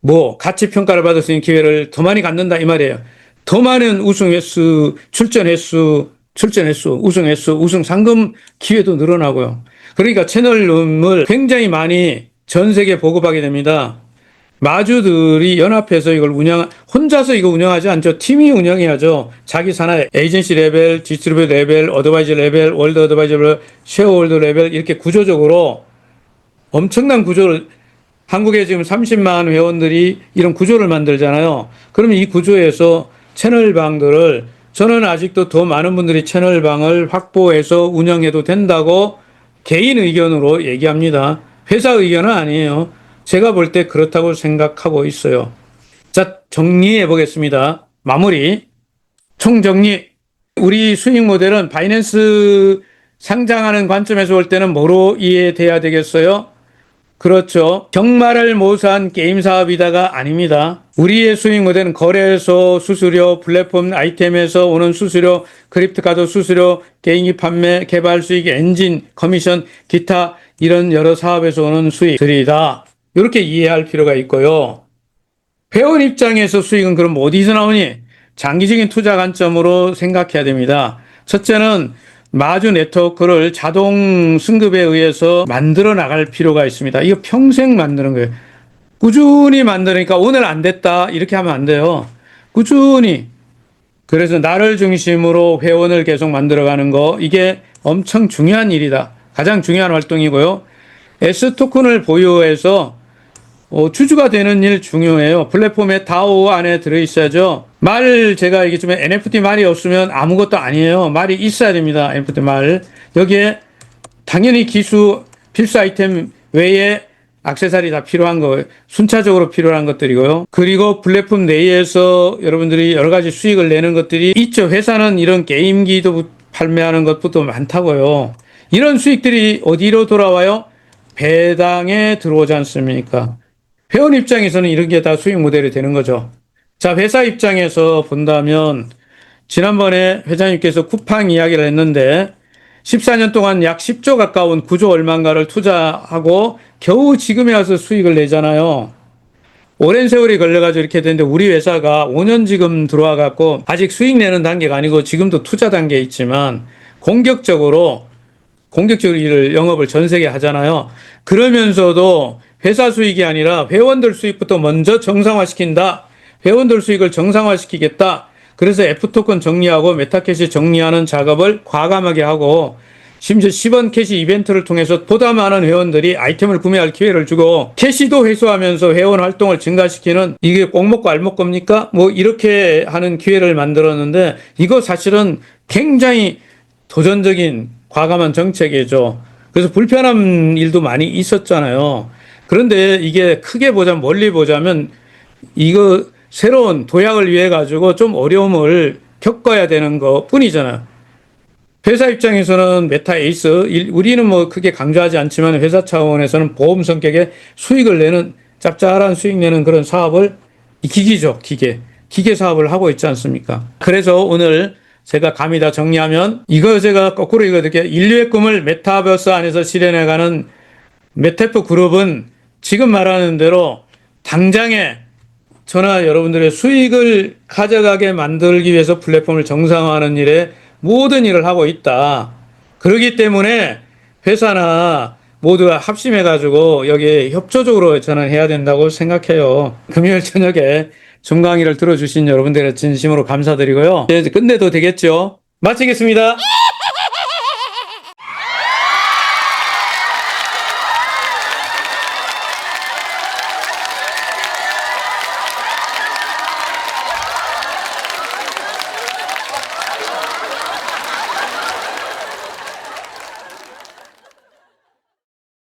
뭐 가치 평가를 받을 수 있는 기회를 더 많이 갖는다 이 말이에요. 더 많은 우승 횟수, 출전 횟수, 우승 횟수, 우승 상금 기회도 늘어나고요. 그러니까 채널룸을 굉장히 많이 전 세계에 보급하게 됩니다. 마주들이 연합해서 이걸 혼자서 이거 운영하지 않죠. 팀이 운영해야죠. 자기 산하의 에이전시 레벨, 디스트리뷰터 레벨, 어드바이저 레벨, 월드 어드바이저 레벨, 쉐어홀더 레벨 이렇게 구조적으로 엄청난 구조를 한국에 지금 30만 회원들이 이런 구조를 만들잖아요. 그러면 이 구조에서 채널방들을 저는 아직도 더 많은 분들이 채널방을 확보해서 운영해도 된다고 개인 의견으로 얘기합니다. 회사 의견은 아니에요. 제가 볼 때 그렇다고 생각하고 있어요. 자, 정리해 보겠습니다. 마무리. 총정리. 우리 수익 모델은 바이낸스 상장하는 관점에서 볼 때는 뭐로 이해돼야 되겠어요? 그렇죠. 경마를 모사한 게임 사업이다가 아닙니다. 우리의 수익 모델은 거래소 수수료, 플랫폼 아이템에서 오는 수수료, 크립토 카드 수수료, 개인기 판매, 개발 수익, 엔진, 커미션, 기타 이런 여러 사업에서 오는 수익들이다. 이렇게 이해할 필요가 있고요. 회원 입장에서 수익은 그럼 어디서 나오니? 장기적인 투자 관점으로 생각해야 됩니다. 첫째는 마주 네트워크를 자동 승급에 의해서 만들어 나갈 필요가 있습니다. 이거 평생 만드는 거예요. 꾸준히 만드니까 오늘 안 됐다 이렇게 하면 안 돼요. 꾸준히. 그래서 나를 중심으로 회원을 계속 만들어가는 거 이게 엄청 중요한 일이다. 가장 중요한 활동이고요. S토큰을 보유해서 주주가 되는 일 중요해요. 플랫폼에 DAO 안에 들어있어야죠. 제가 얘기했지만 NFT 말이 없으면 아무것도 아니에요. 말이 있어야 됩니다. NFT 말. 여기에 당연히 기수, 필수 아이템 외에 액세서리 다 필요한 거예요. 순차적으로 필요한 것들이고요. 그리고 플랫폼 내에서 여러분들이 여러 가지 수익을 내는 것들이 있죠. 회사는 이런 게임기도 판매하는 것부터 많다고요. 이런 수익들이 어디로 돌아와요? 배당에 들어오지 않습니까? 회원 입장에서는 이런 게 다 수익 모델이 되는 거죠. 자, 회사 입장에서 본다면 지난번에 회장님께서 쿠팡 이야기를 했는데 14년 동안 약 10조 가까운 9조 얼마인가를 투자하고 겨우 지금에 와서 수익을 내잖아요. 오랜 세월이 걸려가지고 이렇게 됐는데 우리 회사가 5년 지금 들어와갖고 아직 수익 내는 단계가 아니고 지금도 투자 단계에 있지만 공격적으로 일을 영업을 전 세계 하잖아요. 그러면서도 회사 수익이 아니라 회원들 수익부터 먼저 정상화시킨다. 회원들 수익을 정상화시키겠다. 그래서 F토큰 정리하고 메타캐시 정리하는 작업을 과감하게 하고 심지어 10원 캐시 이벤트를 통해서 보다 많은 회원들이 아이템을 구매할 기회를 주고 캐시도 회수하면서 회원 활동을 증가시키는 이게 꼭 먹고 알 먹고입니까? 뭐 이렇게 하는 기회를 만들었는데 이거 사실은 굉장히 도전적인 과감한 정책이죠. 그래서 불편한 일도 많이 있었잖아요. 그런데 이게 크게 보자면 멀리 보자면 이거 새로운 도약을 위해 가지고 좀 어려움을 겪어야 되는 것 뿐이잖아요. 회사 입장에서는 메타 에이스, 우리는 뭐 크게 강조하지 않지만 회사 차원에서는 보험 성격의 수익을 내는 짭짤한 수익 내는 그런 사업을 기기죠, 기계 사업을 하고 있지 않습니까? 그래서 오늘 제가 감히 다 정리하면 이거 제가 거꾸로 읽어드릴게요. 인류의 꿈을 메타버스 안에서 실현해가는 메테프 그룹은 지금 말하는 대로 당장에 저나 여러분들의 수익을 가져가게 만들기 위해서 플랫폼을 정상화하는 일에 모든 일을 하고 있다. 그렇기 때문에 회사나 모두가 합심해가지고 여기에 협조적으로 저는 해야 된다고 생각해요. 금요일 저녁에 중 강의를 들어주신 여러분들의 진심으로 감사드리고요. 이제 끝내도 되겠죠? 마치겠습니다.